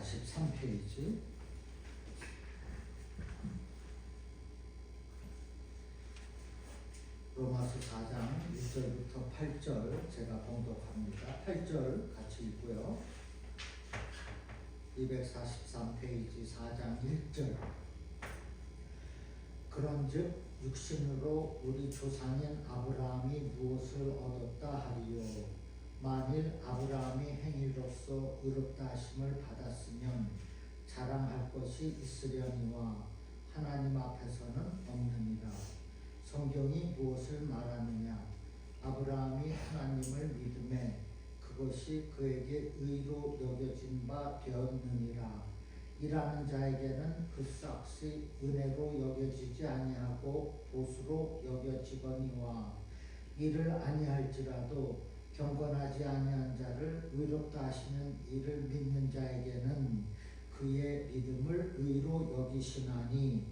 243페이지. 로마서 4장 1절부터 8절 제가 봉독합니다. 8절 같이 읽고요. 243페이지 4장 1절. 그런즉 육신으로 우리 조상인 아브라함이 무엇을 얻었다 하리요. 만일 아브라함이 행위로서 의롭다 하심을 받았으면 자랑할 것이 있으려니와 하나님 앞에서는 없느니라. 성경이 무엇을 말하느냐. 아브라함이 하나님을 믿음에 그것이 그에게 의로 여겨진 바 되었느니라. 일하는 자에게는 그 싹이 은혜로 여겨지지 아니하고 보수로 여겨지거니와 이를 아니할지라도 경건하지 아니한 자를 의롭다 하시는 이를 믿는 자에게는 그의 믿음을 의로 여기시나니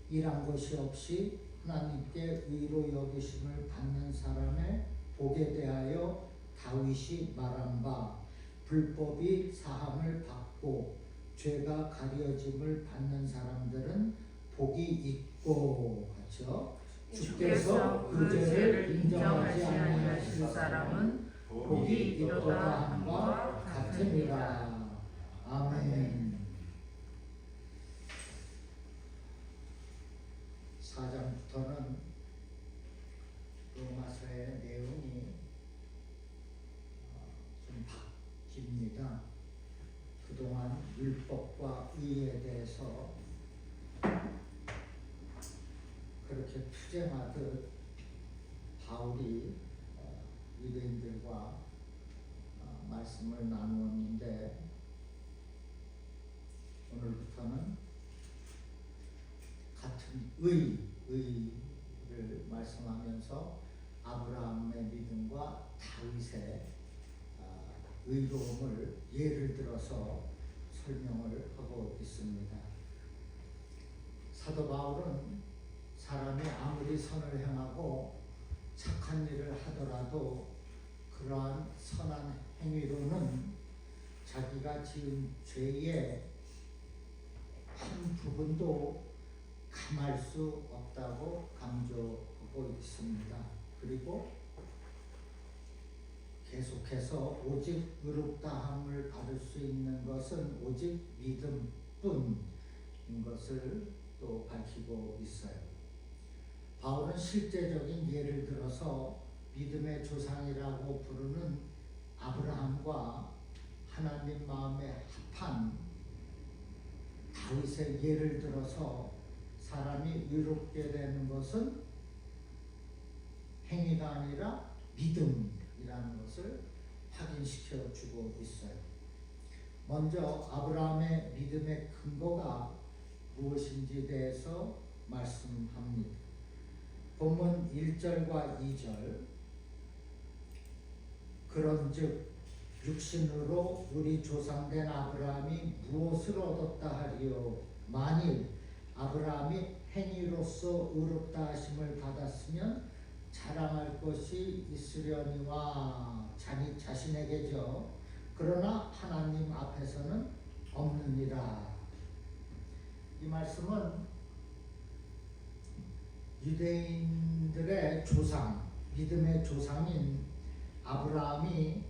일한 것이 없이 하나님께 의로 여기심을 받는 사람의 복에 대하여 다윗이 말한 바 불법이 사함을 받고 죄가 가려짐을 받는 사람들은 복이 있고 같죠. 주께서 그 죄를 인정하지 아니하실 사람은 복이 있도다 함과 같으니라. 아멘. 4장부터는 로마서의 내용이 좀 바뀝니다. 그동안 율법과 의에 대해서 그렇게 투쟁하듯 바울이 유대인들과 말씀을 나누었는데 오늘부터는 같은 의를 말씀하면서 아브라함의 믿음과 다윗의 의로움을 예를 들어서 설명을 하고 있습니다. 사도 바울은 사람이 아무리 선을 행하고 착한 일을 하더라도 그러한 선한 행위로는 자기가 지은 죄의 한 부분도 감할 수 없다고 강조하고 있습니다. 그리고 계속해서 오직 의롭다함을 받을 수 있는 것은 오직 믿음뿐인 것을 또 밝히고 있어요. 바울은 실제적인 예를 들어서 믿음의 조상이라고 부르는 아브라함과 하나님 마음에 합한 다윗의 예를 들어서 사람이 의롭게 되는 것은 행위가 아니라 믿음이라는 것을 확인시켜 주고 있어요. 먼저 아브라함의 믿음의 근거가 무엇인지에 대해서 말씀합니다. 본문 1절과 2절. 그런즉 육신으로 우리 조상된 아브라함이 무엇을 얻었다 하리요. 만일 아브라함이 행위로서 의롭다 하심을 받았으면 자랑할 것이 있으려니와 자신에게죠. 그러나 하나님 앞에서는 없느니라. 이 말씀은 유대인들의 조상, 믿음의 조상인 아브라함이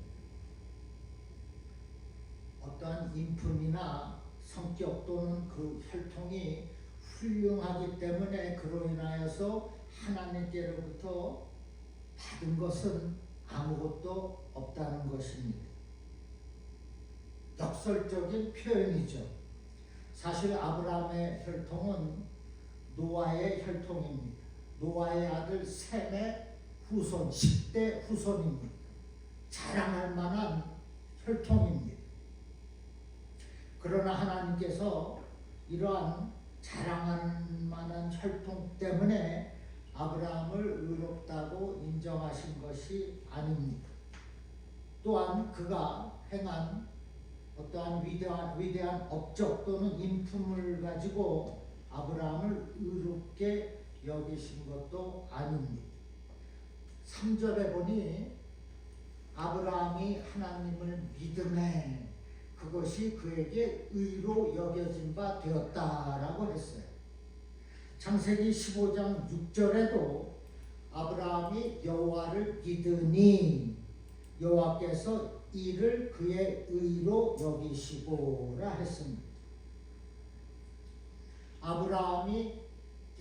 어떠한 인품이나 성격 또는 그 혈통이 훌륭하기 때문에 그로 인하여서 하나님께로부터 받은 것은 아무것도 없다는 것입니다. 역설적인 표현이죠. 사실 아브라함의 혈통은 노아의 혈통입니다. 노아의 아들 셈의 후손, 10대 후손입니다. 자랑할 만한 혈통입니다. 그러나 하나님께서 이러한 자랑할 만한 혈통 때문에 아브라함을 의롭다고 인정하신 것이 아닙니다. 또한 그가 행한 어떠한 위대한 업적 또는 인품을 가지고 아브라함을 의롭게 여기신 것도 아닙니다. 3절에 보니 아브라함이 하나님을 믿음에 그것이 그에게 의로 여겨진 바 되었다라고 했어요. 창세기 15장 6절에도 아브라함이 여호와를 믿으니 여호와께서 이를 그의 의로 여기시고라 했습니다. 아브라함이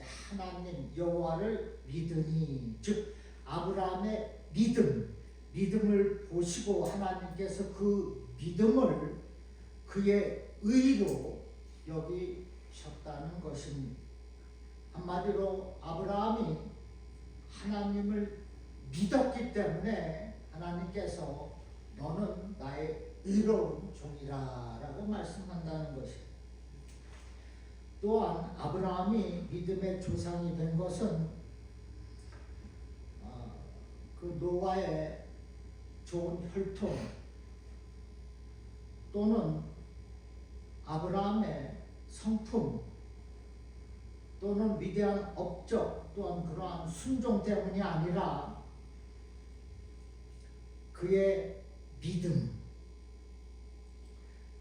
하나님 여호와를 믿으니, 즉 아브라함의 믿음을 보시고 하나님께서 그 믿음을 그의 의로 여기셨다는 것입니다. 한마디로 아브라함이 하나님을 믿었기 때문에 하나님께서 너는 나의 의로운 종이라 라고 말씀한다는 것입니다. 또한 아브라함이 믿음의 조상이 된 것은 그 노아의 좋은 혈통 또는 아브라함의 성품 또는 위대한 업적 또한 그러한 순종 때문이 아니라 그의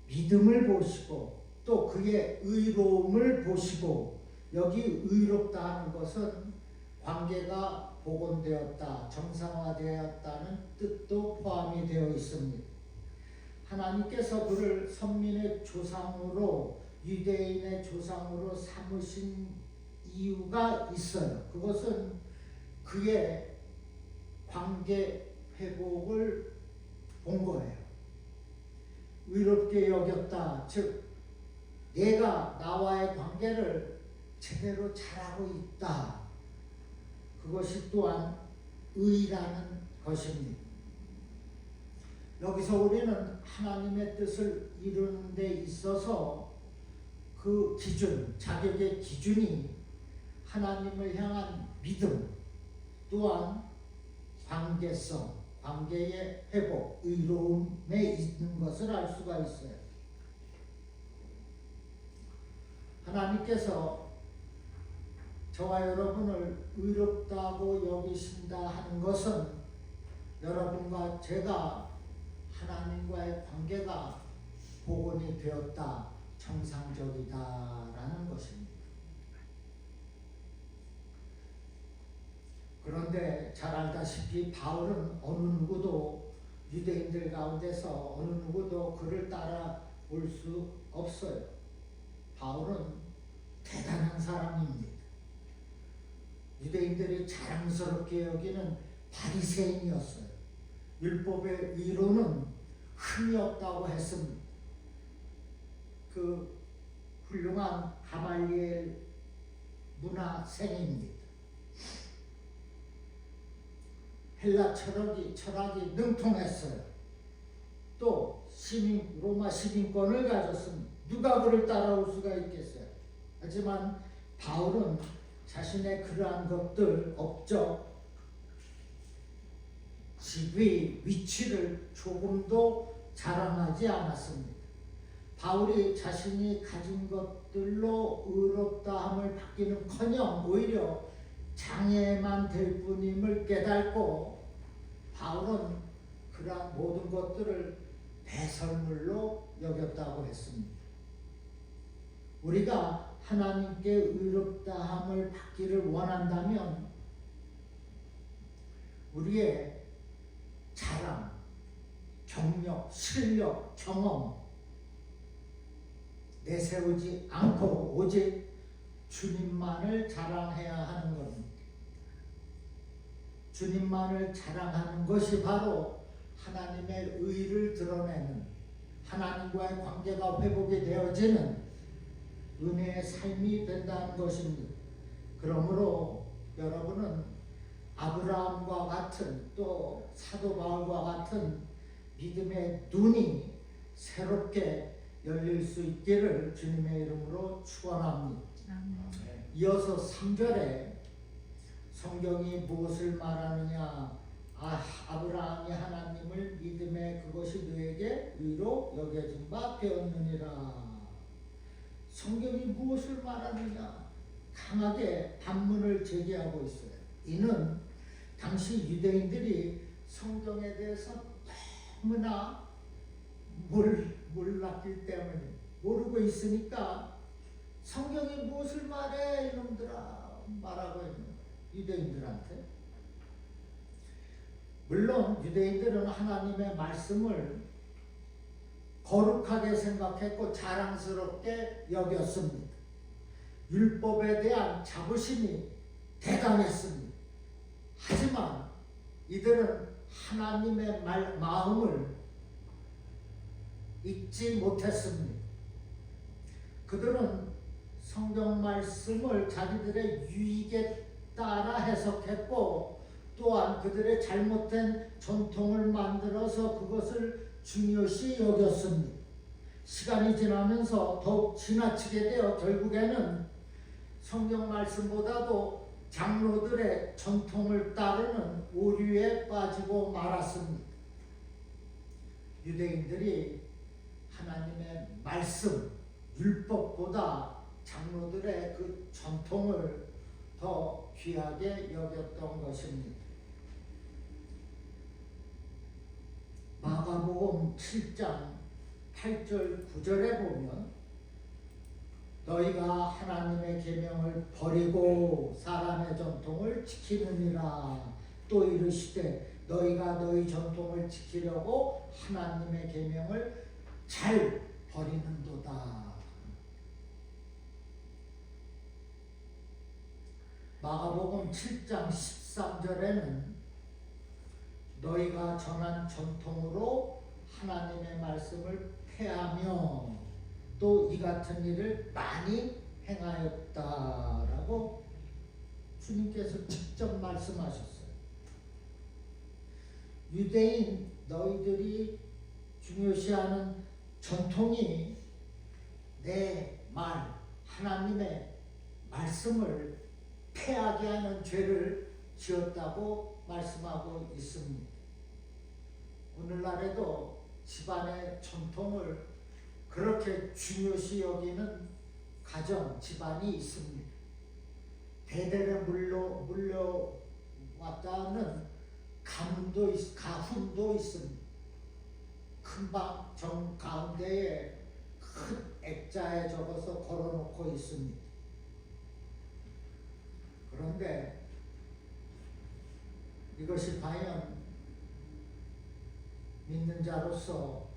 믿음을 보시고 또 그의 의로움을 보시고, 여기 의롭다 하는 것은 관계가 복원되었다, 정상화되었다는 뜻도 포함이 되어 있습니다. 하나님께서 그를 선민의 조상으로, 유대인의 조상으로 삼으신 이유가 있어요. 그것은 그의 관계 회복을 본 거예요. 의롭게 여겼다, 즉 내가 나와의 관계를 제대로 잘하고 있다. 그것이 또한 의라는 것입니다. 여기서 우리는 하나님의 뜻을 이루는 데 있어서 그 기준, 자격의 기준이 하나님을 향한 믿음, 또한 관계성, 관계의 회복, 의로움에 있는 것을 알 수가 있어요. 하나님께서 저와 여러분을 의롭다고 여기신다 하는 것은 여러분과 제가 하나님과의 관계가 복원이 되었다, 정상적이다라는 것입니다. 그런데 잘 알다시피 바울은 어느 누구도, 유대인들 가운데서 어느 누구도 그를 따라올 수 없어요. 바울은 대단한 사람입니다. 유대인들이 자랑스럽게 여기는 바리새인이었어요. 율법의 의로는 흠이 없다고 했습니다. 그 훌륭한 가말리엘 문화생입니다. 헬라 철학이 능통했어요. 또 로마 시민권을 가졌습니다. 누가 그를 따라올 수가 있겠어요? 하지만 바울은 자신의 그러한 것들, 업적, 직위, 위치를 조금도 자랑하지 않았습니다. 바울이 자신이 가진 것들로 의롭다함을 받기는커녕 오히려 장애만 될 뿐임을 깨닫고 바울은 그러한 모든 것들을 배설물로 여겼다고 했습니다. 우리가 하나님께 의롭다함을 받기를 원한다면 우리의 자랑, 경력, 실력, 경험 내세우지 않고 오직 주님만을 자랑해야 하는 겁니다. 주님만을 자랑하는 것이 바로 하나님의 의를 드러내는, 하나님과의 관계가 회복이 되어지는 은혜의 삶이 된다는 것입니다. 그러므로 여러분은 아브라함과 같은, 또 사도 바울과 같은 믿음의 눈이 새롭게 열릴 수 있기를 주님의 이름으로 축원합니다. 이어서 3절에 성경이 무엇을 말하느냐? 아브라함이 하나님을 믿음에 그것이 그에게 의로 여겨진 바 되었느니라. 성경이 무엇을 말하느냐? 강하게 반문을 제기하고 있어요. 이는 당시 유대인들이 성경에 대해서 너무나 몰랐기 때문에 모르고 있으니까 성경이 무엇을 말해 이놈들아 말하고 있는 거예요. 유대인들한테. 물론 유대인들은 하나님의 말씀을 거룩하게 생각했고 자랑스럽게 여겼습니다. 율법에 대한 자부심이 대단했습니다. 하지만 이들은 하나님의 마음을 잊지 못했습니다. 그들은 성경 말씀을 자기들의 유익에 따라 해석했고 또한 그들의 잘못된 전통을 만들어서 그것을 중요시 여겼습니다. 시간이 지나면서 더욱 지나치게 되어 결국에는 성경 말씀보다도 장로들의 전통을 따르는 오류에 빠지고 말았습니다. 유대인들이 하나님의 말씀, 율법보다 장로들의 그 전통을 더 귀하게 여겼던 것입니다. 마가복음 7장 8절 9절에 보면 너희가 하나님의 계명을 버리고 사람의 전통을 지키느니라 또 이르시되 너희가 너희 전통을 지키려고 하나님의 계명을 잘 버리는도다. 마가복음 7장 13절에는 너희가 전한 전통으로 하나님의 말씀을 폐하며 또 이 같은 일을 많이 행하였다라고 주님께서 직접 말씀하셨어요. 유대인 너희들이 중요시하는 전통이 내 말, 하나님의 말씀을 폐하게 하는 죄를 지었다고 말씀하고 있습니다. 오늘날에도 집안의 전통을 그렇게 중요시 여기는 가정, 집안이 있습니다. 대대로 물려왔다는 가훈도 있습니다. 큰 방 정 가운데에 큰 액자에 적어서 걸어놓고 있습니다. 그런데 이것이 과연 믿는 자로서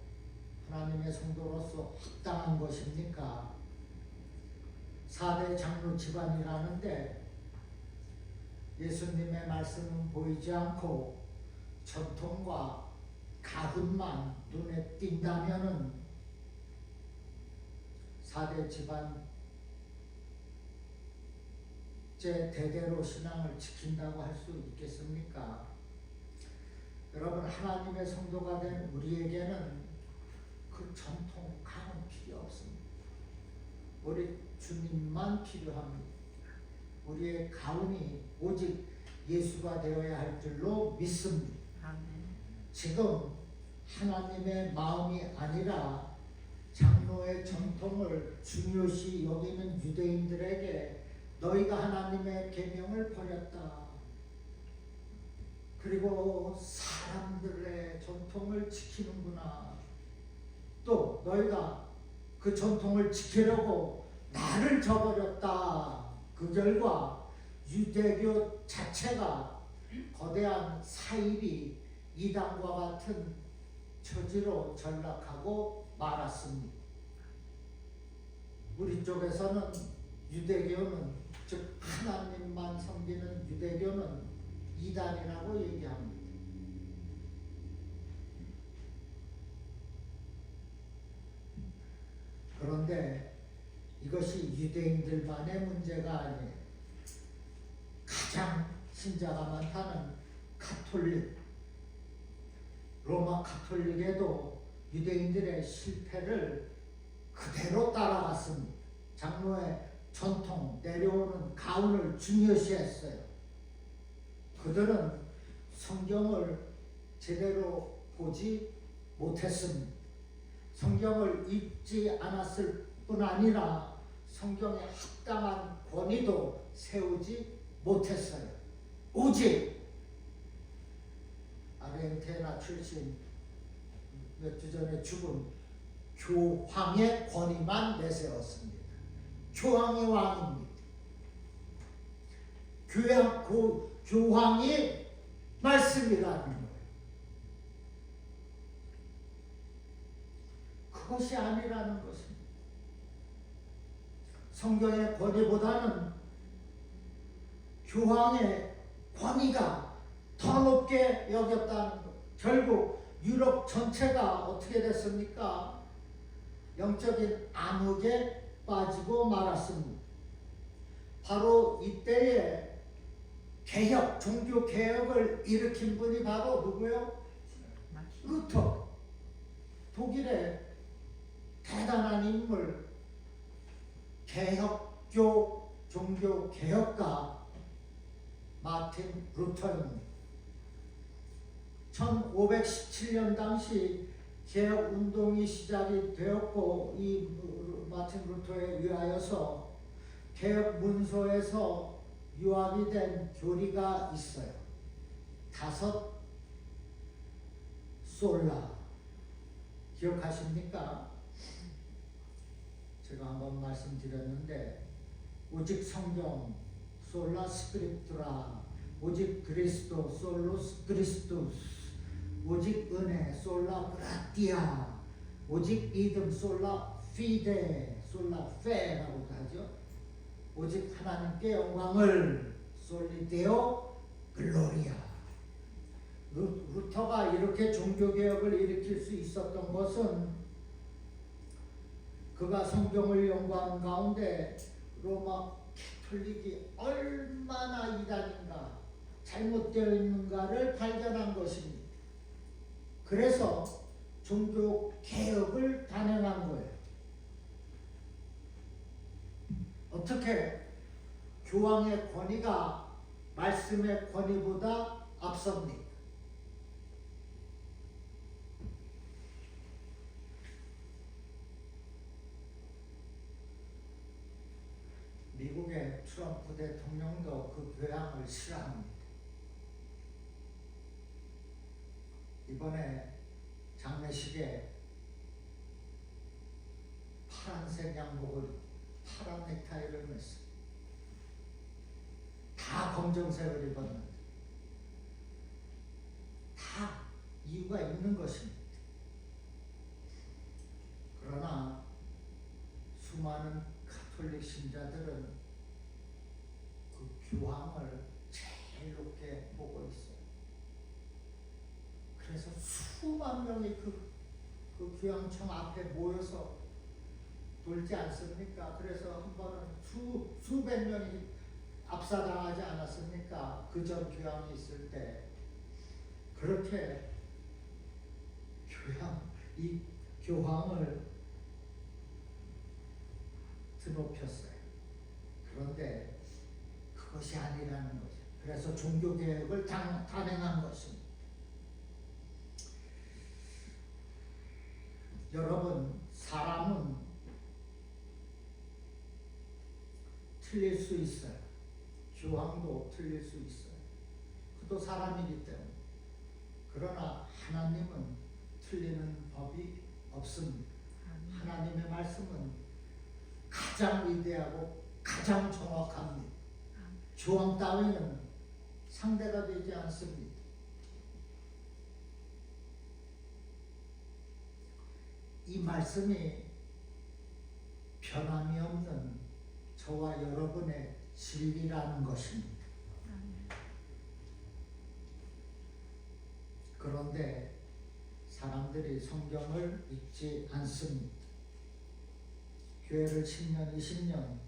하나님의 성도로서 합당한 것입니까? 4대 장로 집안이라는데 예수님의 말씀은 보이지 않고 전통과 가훈만 눈에 띈다면은 4대 집안 제 대대로 신앙을 지킨다고 할 수 있겠습니까? 여러분, 하나님의 성도가 된 우리에게는 그 전통, 가훈 필요 없습니다. 우리 주님만 필요합니다. 우리의 가훈이 오직 예수가 되어야 할 줄로 믿습니다. 지금 하나님의 마음이 아니라 장로의 전통을 중요시 여기는 유대인들에게 너희가 하나님의 계명을 버렸다. 그리고 사람들의 전통을 지키는구나. 또 너희가 그 전통을 지키려고 나를 저버렸다. 그 결과 유대교 자체가 거대한 사입이 이단과 같은 처지로 전락하고 말았습니다. 우리 쪽에서는 유대교는, 즉 하나님만 섬기는 유대교는 이단이라고 얘기합니다. 그런데 이것이 유대인들만의 문제가 아니에요. 가장 신자가 많다는 가톨릭, 로마 가톨릭에도 유대인들의 실패를 그대로 따라갔습니다. 장로의 전통, 내려오는 가훈을 중요시했어요. 그들은 성경을 제대로 보지 못했습니다. 성경을 읽지 않았을 뿐 아니라 성경에 합당한 권위도 세우지 못했어요. 오직 아르헨티나 출신 몇 주 전에 죽은 교황의 권위만 내세웠습니다. 교황이 왕입니다. 교황이 말씀이라는 거예요. 그것이 아니라는 것입니다. 성경의 권위보다는 교황의 권위가 더 높게 여겼다는 것. 결국 유럽 전체가 어떻게 됐습니까? 영적인 암흑에 빠지고 말았습니다. 바로 이때에 개혁, 종교 개혁을 일으킨 분이 바로 누구요? 루터. 독일의 대단한 인물, 개혁교 종교 개혁가 마틴 루터입니다. 1517년 당시 개혁 운동이 시작이 되었고, 이 마틴 루터에 의하여서 개혁 문서에서 유학이 된 교리가 있어요. 5 솔라. 기억하십니까? 제가 한번 말씀드렸는데, 오직 성경, 솔라 스크립투라, 오직 그리스도, 솔로스 그리스도스, 오직 은혜, 솔라 그라티아, 오직 믿음, 솔라 피데, 솔라 페라고 하죠. 오직 하나님께 영광을, 솔리데오 글로리아. 루터가 이렇게 종교개혁을 일으킬 수 있었던 것은 그가 성경을 연구하는 가운데 로마 캐톨릭이 얼마나 이단인가, 잘못되어 있는가를 발견한 것입니다. 그래서 종교개혁을 단행한 거예요. 어떻게? 교황의 권위가 말씀의 권위보다 앞섭니다. 미국의 트럼프 대통령도 그 교양을 싫어합니다. 이번에 장례식에 파란색 양복을, 파란 넥타이를 맸어요. 다 검정색을 입었는데 다 이유가 있는 것입니다. 그러나 수많은 가톨릭 신자들은 그 교황을 제일 높게 보고 있어요. 그래서 수만 명이 그 교황청 앞에 모여서 돌지 않습니까? 그래서 한 번은 수백 명이 압사당하지 않았습니까? 그 전 교황이 있을 때. 그렇게 이 교황을 드높였어요. 그런데 그것이 아니라는 거죠. 그래서 종교개혁을 단행한 것입니다. 여러분, 사람은 틀릴 수 있어요. 교황도 틀릴 수 있어요. 그도 사람이기 때문에. 그러나 하나님은 틀리는 법이 없습니다. 하나님의 말씀은 가장 위대하고 가장 정확합니다. 교황 따위는 상대가 되지 않습니다. 이 말씀이 변함이 없는 저와 여러분의 진리라는 것입니다. 그런데 사람들이 성경을 읽지 않습니다. 교회를 10년, 20년,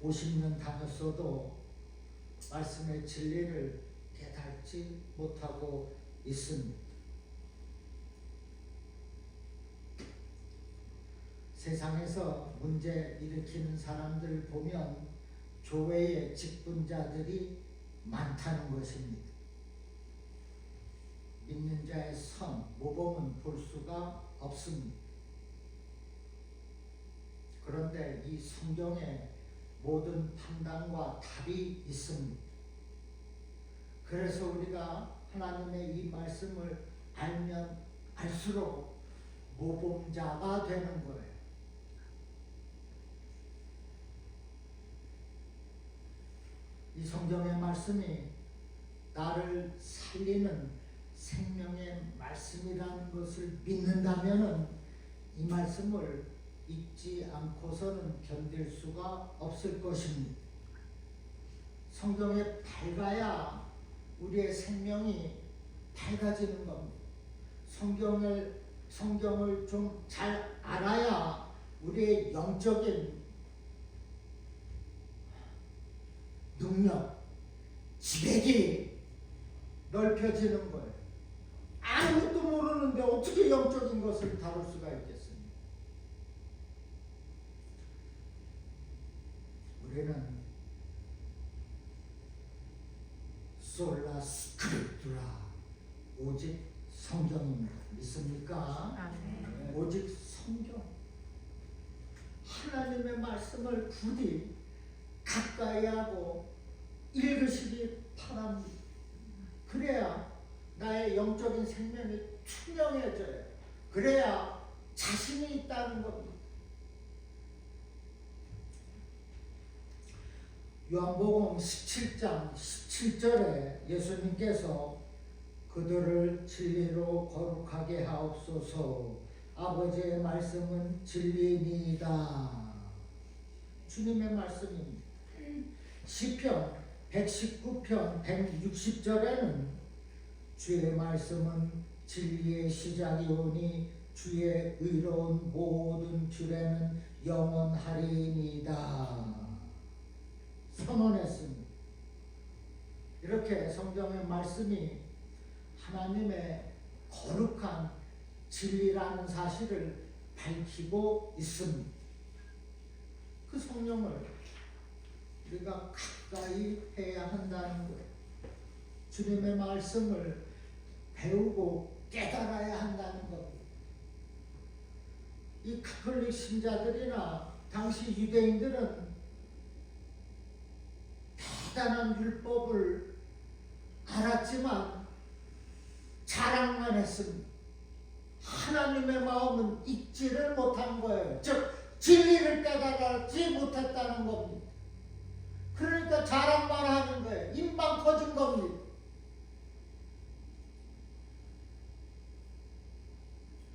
50년 다녔어도 말씀의 진리를 깨닫지 못하고 있습니다. 세상에서 문제 일으키는 사람들 보면 교회의 직분자들이 많다는 것입니다. 믿는 자의 선, 모범은 볼 수가 없습니다. 그런데 이 성경에 모든 판단과 답이 있습니다. 그래서 우리가 하나님의 이 말씀을 알면 알수록 모범자가 되는 거예요. 이 성경의 말씀이 나를 살리는 생명의 말씀이라는 것을 믿는다면 이 말씀을 잊지 않고서는 견딜 수가 없을 것입니다. 성경에 밝아야 우리의 생명이 밝아지는 겁니다. 성경을 좀 잘 알아야 우리의 영적인 능력, 지백이 넓혀지는 거예요. 아무것도 모르는데 어떻게 영적인 것을 다룰 수가 있겠습니까? 우리는 솔라 스크립투라, 오직 성경입니다. 믿습니까? 네. 오직 성경. 하나님의 말씀을 부디 가까이 하고 읽으시기 바랍니다. 그래야 나의 영적인 생명이 투명해져요. 그래야 자신이 있다는 겁니다. 요한복음 17장 17절에 예수님께서 그들을 진리로 거룩하게 하옵소서, 아버지의 말씀은 진리니이다. 주님의 말씀입니다. 시편 119편 160절에는 주의 말씀은 진리의 시작이오니 주의 의로운 모든 줄에는 영원하리이다. 선언했습니다. 이렇게 성경의 말씀이 하나님의 거룩한 진리라는 사실을 밝히고 있습니다. 그 성령을 우리가 가까이 해야 한다는 거예요. 주님의 말씀을 배우고 깨달아야 한다는 겁니다. 이 가톨릭 신자들이나 당시 유대인들은 대단한 율법을 알았지만 자랑만 했습니다. 하나님의 마음은 읽지를 못한 거예요. 즉 진리를 깨달지 못했다는 겁니다. 그러니까 자랑만 하는 거예요. 입만 커진 겁니다.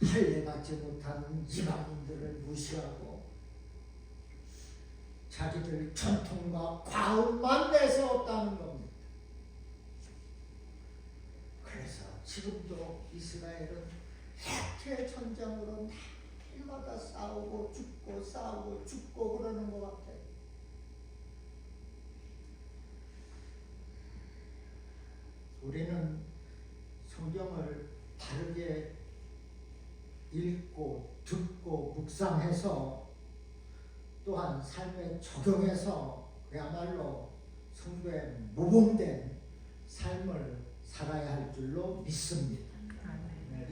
할례받지 못하는 이방인들을 무시하고 자기들 전통과 과음만 내세웠다는 겁니다. 그래서 지금도 이스라엘은 해태 전쟁으로 날마다 싸우고 죽고 싸우고 죽고 그러는 것 같아요. 우리는 성경을 바르게 읽고 듣고 묵상해서 또한 삶에 적용해서 그야말로 성도의 모범된 삶을 살아야 할 줄로 믿습니다.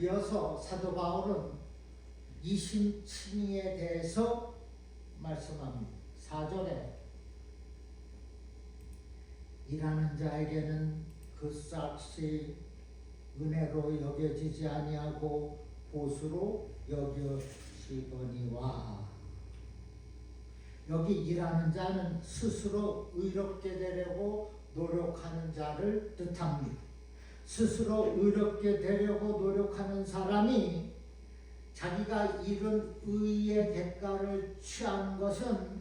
이어서 사도 바울은 이신칭의에 대해서 말씀합니다. 4절에 일하는 자에게는 그 싹시 은혜로 여겨지지 아니하고 보수로 여겨지거니와. 여기 일하는 자는 스스로 의롭게 되려고 노력하는 자를 뜻합니다. 스스로 의롭게 되려고 노력하는 사람이 자기가 이룬 의의 대가를 취하는 것은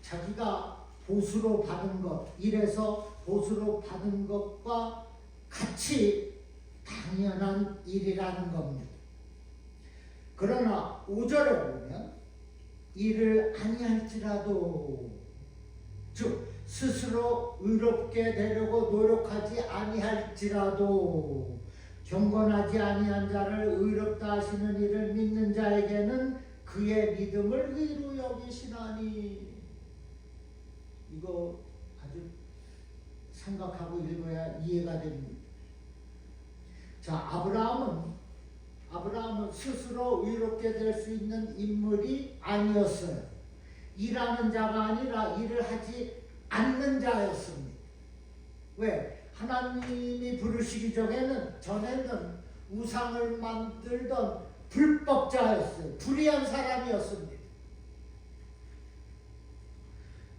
자기가 보수로 받은 것, 일에서 보수로 받은 것과 같이 당연한 일이라는 겁니다. 그러나 5절에 보면 일을 아니할지라도, 즉 스스로 의롭게 되려고 노력하지 아니할지라도 경건하지 아니한 자를 의롭다 하시는 이를 믿는 자에게는 그의 믿음을 의로 여기시나니. 이거 아주 생각하고 읽어야 이해가 됩니다. 자, 아브라함은 스스로 의롭게 될 수 있는 인물이 아니었어요. 일하는 자가 아니라 일을 하지 않는 자였습니다. 왜? 하나님이 부르시기 전에는 우상을 만들던 불법자였어요. 불의한 사람이었습니다.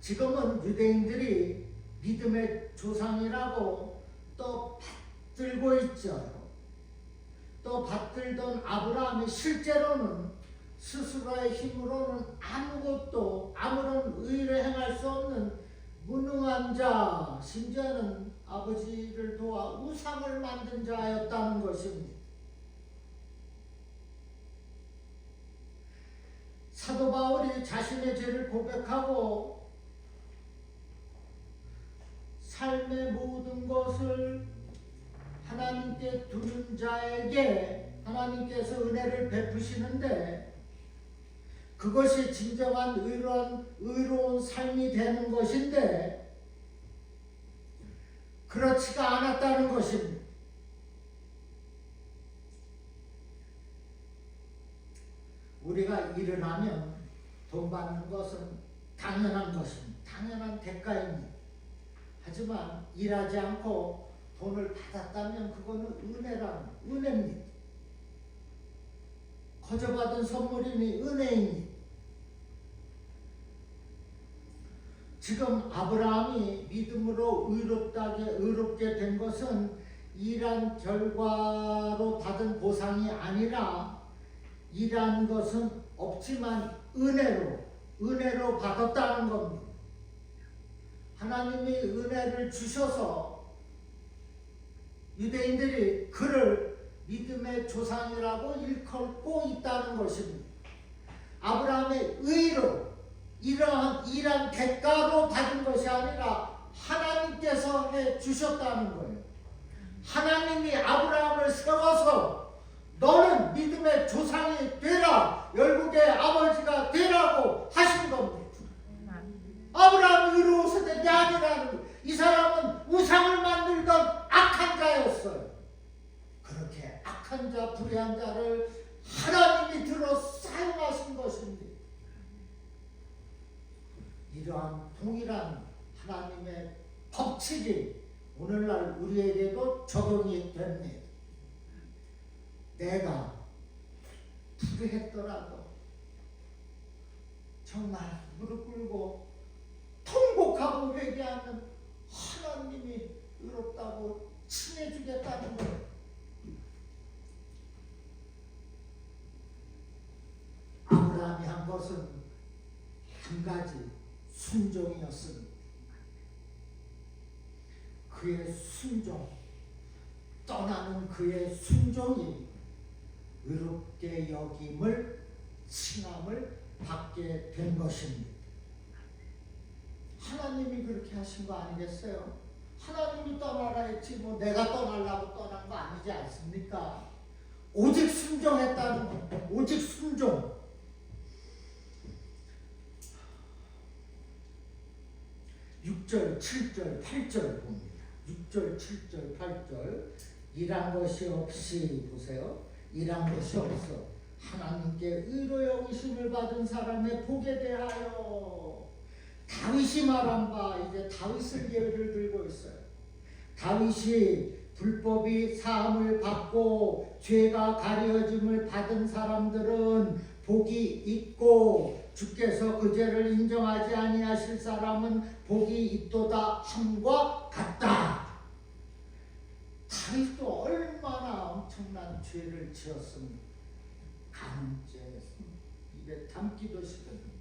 지금은 유대인들이 믿음의 조상이라고 또 받들고 있죠. 또 받들던 아브라함이 실제로는 스스로의 힘으로는 아무것도 아무런 의를 행할 수 없는 무능한 자, 심지어는 아버지를 도와 우상을 만든 자였다는 것입니다. 사도 바울이 자신의 죄를 고백하고 삶의 모든 것을 하나님께 두는 자에게 하나님께서 은혜를 베푸시는데 그것이 진정한 의로운 삶이 되는 것인데 그렇지가 않았다는 것입니다. 우리가 일을 하면 돈 받는 것은 당연한 것입니다. 당연한 대가입니다. 하지만 일하지 않고 돈을 받았다면 그거는 은혜입니다. 거저받은 선물이니 은혜입니다. 지금 아브라함이 믿음으로 의롭게 된 것은 일한 결과로 받은 보상이 아니라 일한 것은 없지만 은혜로 받았다는 겁니다. 하나님이 은혜를 주셔서 유대인들이 그를 믿음의 조상이라고 일컬고 있다는 것입니다. 아브라함의 의로 이러한 대가로 받은 것이 아니라 하나님께서 해주셨다는 거예요. 하나님이 아브라함을 세워서 너는 믿음의 조상이 되라, 열국의 아버지가 되라고 하신 겁니다. 아브라함이 의로워서 된 게 아니라는 거예요. 이 사람은 우상을 만들던 악한 자였어요. 그렇게 악한 자, 불의한 자를 하나님이 들어 사용하신 것입니다. 이러한 동일한 하나님의 법칙이 오늘날 우리에게도 적용이 됩니다. 내가 불의했더라도 정말 무릎 꿇고 통곡하고 회개하는 하나님이 의롭다고 칭해주겠다는 거예요. 아브라함이 한 것은 한 가지 순종이었습니다. 그의 순종, 떠나는 그의 순종이 의롭게 여김을 칭함을 받게 된 것입니다. 하나님이 그렇게 하신 거 아니겠어요? 하나님이 떠나라 했지 뭐 내가 떠나려고 떠난 거 아니지 않습니까? 오직 순종했다는 거, 오직 순종. 6절, 7절, 8절 봅니다. 6절, 7절, 8절. 일한 것이 없이 보세요. 일한 것이 없어 하나님께 의로 여기심을 받은 사람의 복에 대하여 다윗이 말한 바 이제 다윗을 예를 들고 있어요. 다윗이 불법이 사함을 받고 죄가 가려짐을 받은 사람들은 복이 있고 주께서 그 죄를 인정하지 아니하실 사람은 복이 있도다 함과 같다. 다윗도 얼마나 엄청난 죄를 지었습니까? 간음죄, 입에 담기도 싫은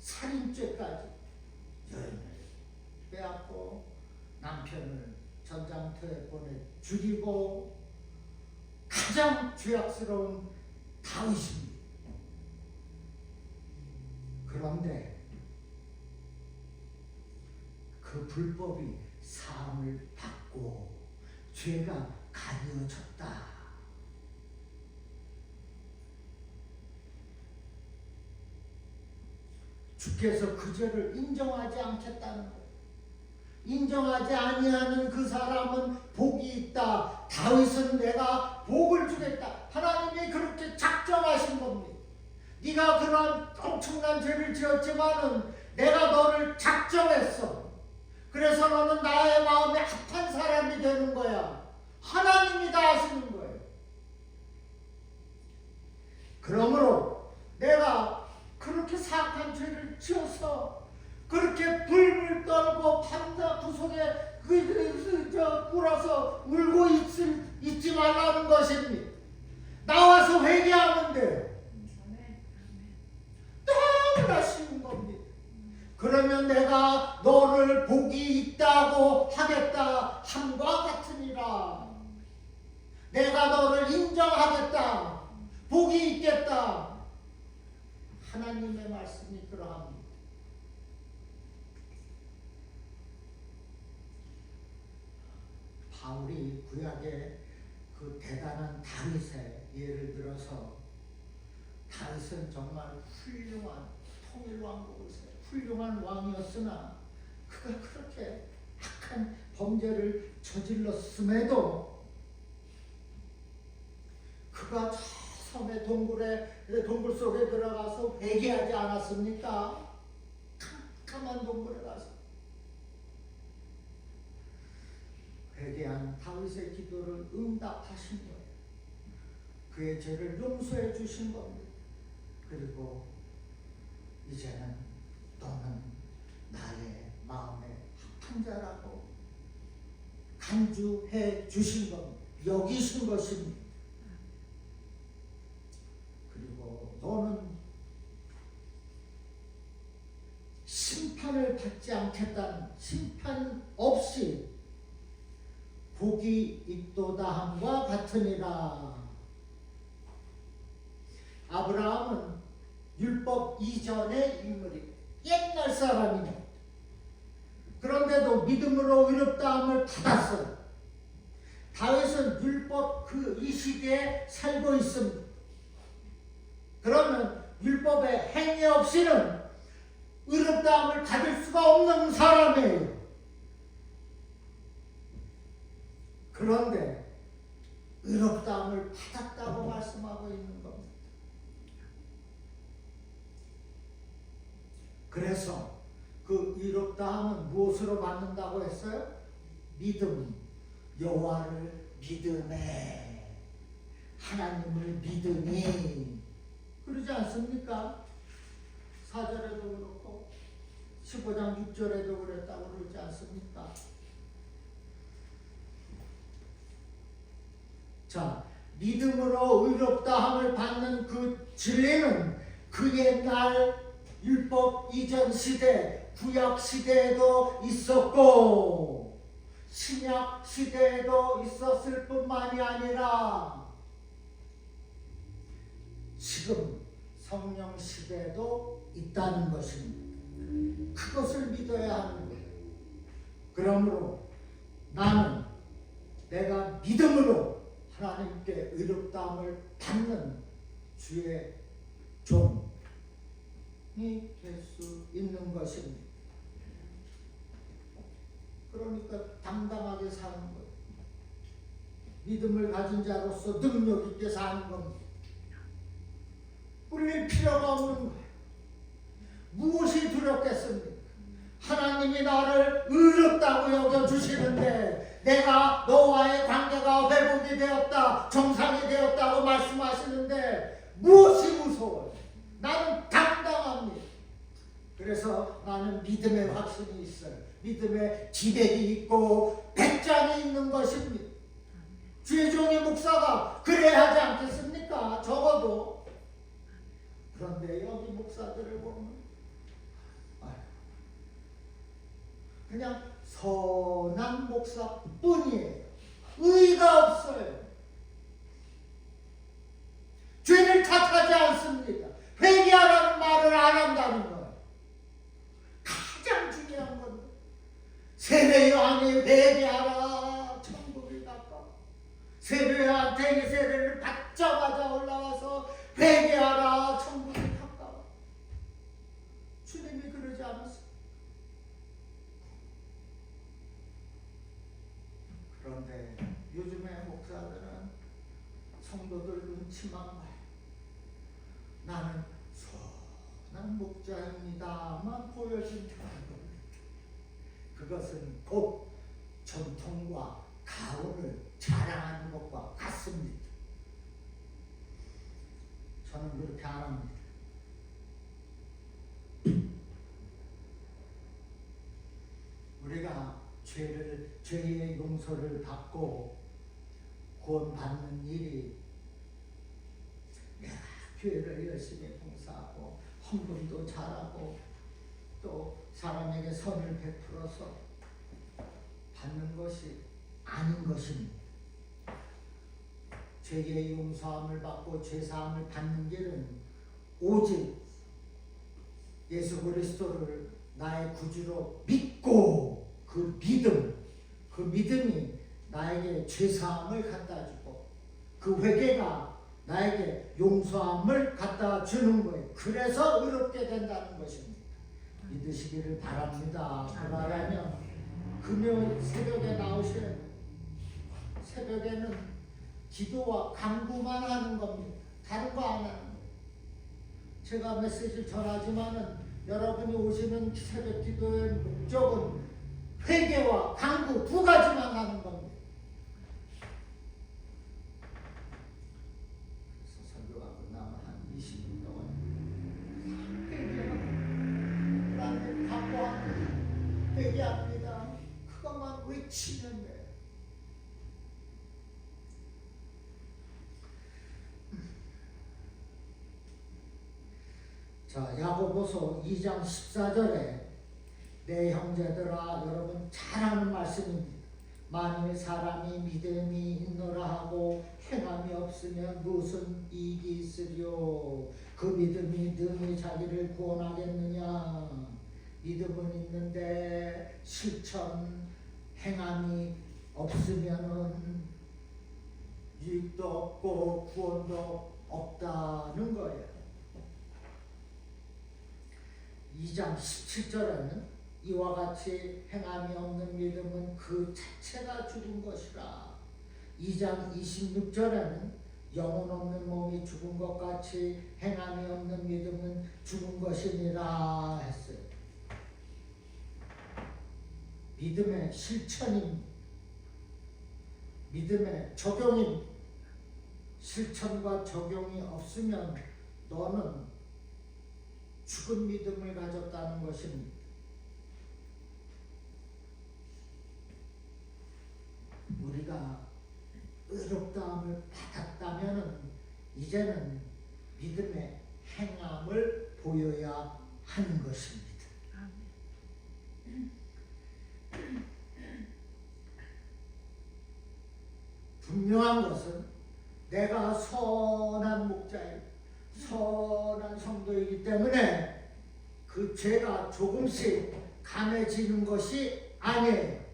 살인죄까지 여인을 빼앗고 남편을 전장터에 보내 죽이고 가장 죄악스러운 다윗입니다. 그런데 그 불법이 사함을 받고 죄가 가려졌다. 주께서 그 죄를 인정하지 않겠다는 거예요. 인정하지 아니하는 그 사람은 복이 있다. 다윗은 내가 복을 주겠다. 하나님이 그렇게 작정하신 겁니다. 네가 그런 엄청난 죄를 지었지만은 내가 너를 작정했어. 그래서 너는 나의 마음에 합한 사람이 되는 거야. 하나님이 다 하시는 거예요. 그러므로 내가 그렇게 사악한 죄를 지어서 그렇게 불불 떨고 밤낮 구석에 꿇어서 울고 있지 말라는 것입니다. 나와서 회개하면 돼요. 너무나 쉬운 겁니다. 그러면 내가 너를 복이 있다고 하겠다 함과 같으니라. 내가 너를 인정하겠다. 복이 있겠다. 하나님의 말씀이 그러합니다. 바울이 구약의 그 대단한 다윗의 예를 들어서, 다윗은 정말 훌륭한 통일왕국을 훌륭한 왕이었으나 그가 그렇게 악한 범죄를 저질렀음에도 그가 저 섬의 동굴 속에 들어가서 회개하지 않았습니까? 캄캄한 동굴에 가서 회개한 다윗의 기도를 응답하신 거예요. 그의 죄를 용서해 주신 겁니다. 그리고 이제는 너는 나의 마음의 합한 자라고 간주해 주신 겁니다. 여기신 것입니다. 그리고 너는 심판을 받지 않겠다는, 심판 없이 복이 있도다 함과 같으니라. 아브라함은 율법 이전의 인물이 옛날 사람이네. 그런데도 믿음으로 의롭다함을 받았어요. 다윗은 율법 이 시대에 살고 있습니다. 그러면 율법의 행위 없이는 의롭다함을 받을 수가 없는 사람이에요. 그런데 의롭다함을 받았다고 말씀하고 있는 겁니다. 그래서 그 의롭다함은 무엇으로 받는다고 했어요? 믿음. 여호와를 믿으네. 하나님을 믿으니. 그러지 않습니까? 4절에도 그렇고 15장 6절에도 그랬다고 그러지 않습니까? 자, 믿음으로 의롭다함을 받는 그 진리는 그 옛날 율법 이전 시대, 구약 시대에도 있었고 신약 시대에도 있었을 뿐만이 아니라 지금 성령 시대에도 있다는 것입니다. 그것을 믿어야 하는 거예요. 그러므로 나는 내가 믿음으로 하나님께 의롭다함을 받는 주의 종이 될 수 있는 것입니다. 그러니까 당당하게 사는 거예요. 믿음을 가진 자로서 능력 있게 사는 겁니다. 꿀릴 필요가 없는 거예요. 무엇이 두렵겠습니까? 하나님이 나를 의롭다고 여겨주시는데 내가 너와의 관계가 회복이 되었다, 정상이 되었다고 말씀하시는데 무엇이 무서워요? 나는 당당합니다. 그래서 나는 믿음의 확신이 있어요. 믿음의 기백이 있고 배짱이 있는 것입니다. 주의 종의 목사가 그래야 하지 않겠습니까? 적어도. 그런데 여기 목사들을 보면 그냥 선한 목사뿐이에요. 의가 없어요. 죄를 탓하지 않습니다. 회개하라는 말을 안 한다는 거예요. 가장 중요한 건데 세례 요한이 회개하라 천국이 가까워. 세례 요한테 세례를 받자마자 올라와서 회개하라 천국이 가까워. 주님이 그러지 않았어요. 그런데 요즘의 목사들은 성도들 눈치만 봐요. 나는 선한 목자입니다만 보여준다는 겁니다. 그것은 곧 전통과 가훈을 자랑하는 것과 같습니다. 저는 저는 그렇게 안 합니다. 우리가 죄의 용서를 받고 구원받는 일이 내가 교회를 열심히 봉사하고 헌금도 잘하고 또 사람에게 선을 베풀어서 받는 것이 아닌 것입니다. 죄의 용서함을 받고 죄사함을 받는 길은 오직 예수 그리스도를 나의 구주로 믿고 그 믿음이 나에게 죄사함을 갖다 주고 그 회개가 나에게 용서함을 갖다 주는 거예요. 그래서 의롭게 된다는 것입니다. 믿으시기를 바랍니다. 그러려면 금요 새벽에 나오셔야 돼요. 새벽에는 기도와 간구만 하는 겁니다. 다른 거 안 하는 거예요. 제가 메시지를 전하지만은 여러분이 오시는 새벽 기도의 목적은 회개와 간구 두 가지만 하는 겁니다. 그래서 설교가 끝나면 한 20분 동안 회개하고 그다음에 간구하고 회개합니다. 그것만 외치면 돼요. 자, 야고보서 2장 14절에 내 형제들아, 여러분 잘 아는 말씀입니다. 만일 사람이 믿음이 있노라 하고 행함이 없으면 무슨 이익이 있으리요. 그 믿음이 능히 자기를 구원하겠느냐. 믿음은 있는데 실천 행함이 없으면은 유익도 없고 구원도 없다는 거예요. 2장 17절에는 이와 같이 행함이 없는 믿음은 그 자체가 죽은 것이라. 2장 26절에는 영혼 없는 몸이 죽은 것 같이 행함이 없는 믿음은 죽은 것이니라 했어요. 믿음의 실천임, 믿음의 적용임. 실천과 적용이 없으면 너는 죽은 믿음을 가졌다는 것입니다. 우리가 의롭다함을 받았다면 이제는 믿음의 행함을 보여야 하는 것입니다. 분명한 것은 내가 선한 목자이고 선한 성도이기 때문에 그 죄가 조금씩 강해지는 것이 아니에요.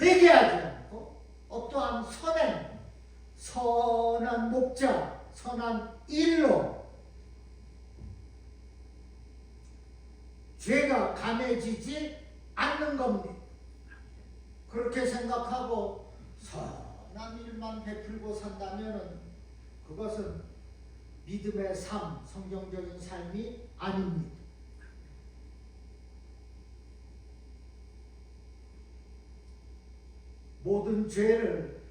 회개하지 않고 어떠한 선한 목자, 선한 일로 죄가 강해지지 않는 겁니다. 그렇게 생각하고 선한 일만 베풀고 산다면 그것은 믿음의 삶, 성경적인 삶이 아닙니다. 모든 죄를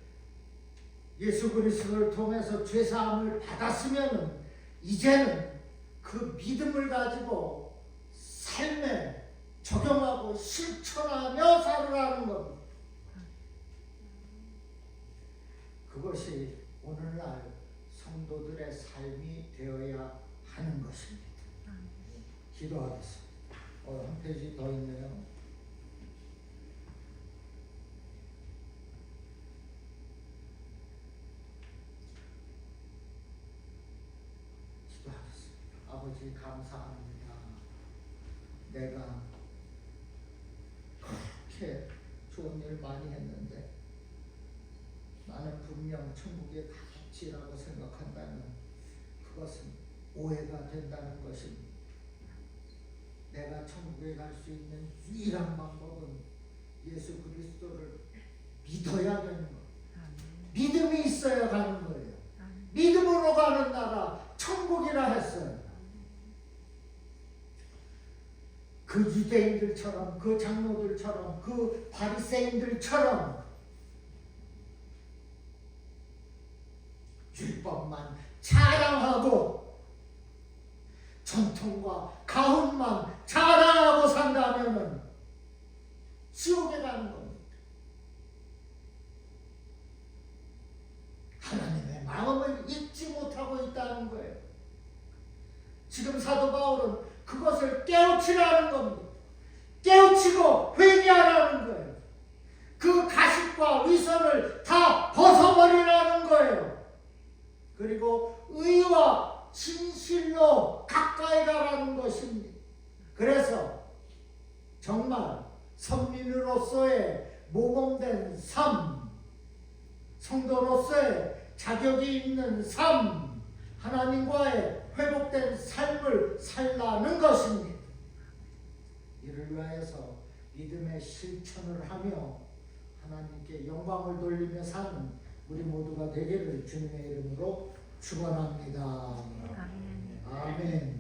예수 그리스도를 통해서 죄사함을 받았으면 이제는 그 믿음을 가지고 삶에 적용하고 실천하며 살으라는 겁니다. 그것이 오늘날 성도들의 삶이 되어야 하는 것입니다. 기도하겠습니다. 한 페이지 더 있네요. 기도하겠습니다. 아버지 감사합니다. 내가 그렇게 좋은 일 많이 했는데 나는 분명 천국에 가겠지라고 생각한다면 그것은 오해가 된다는 것입니다. 내가 천국에 갈 수 있는 유일한 방법은 예수 그리스도를 믿어야 되는 거예요. 믿음이 있어야 가는 거예요. 믿음으로 가는 나라 천국이라 했어요. 그 유대인들처럼, 그 장로들처럼, 그 바리새인들처럼 율법만 자랑하고 전통과 가훈만 자랑하고 산다면은 지옥에 가는 겁니다. 하나님의 마음을 잊지 못하고 있다는 거예요. 지금 사도 바울은 그것을 깨우치라는 겁니다. 깨우치고 회개하라는 거예요. 그 가식과 위선을 다 벗어버리라는 거예요. 그리고 의와 진실로 가까이 가라는 것입니다. 그래서 정말 선민으로서의 모범된 삶, 성도로서의 자격이 있는 삶, 하나님과의 회복된 삶을 살라는 것입니다. 이를 위하여서 믿음의 실천을 하며 하나님께 영광을 돌리며 사는 우리 모두가 되기를 주님의 이름으로 축원합니다. 아멘.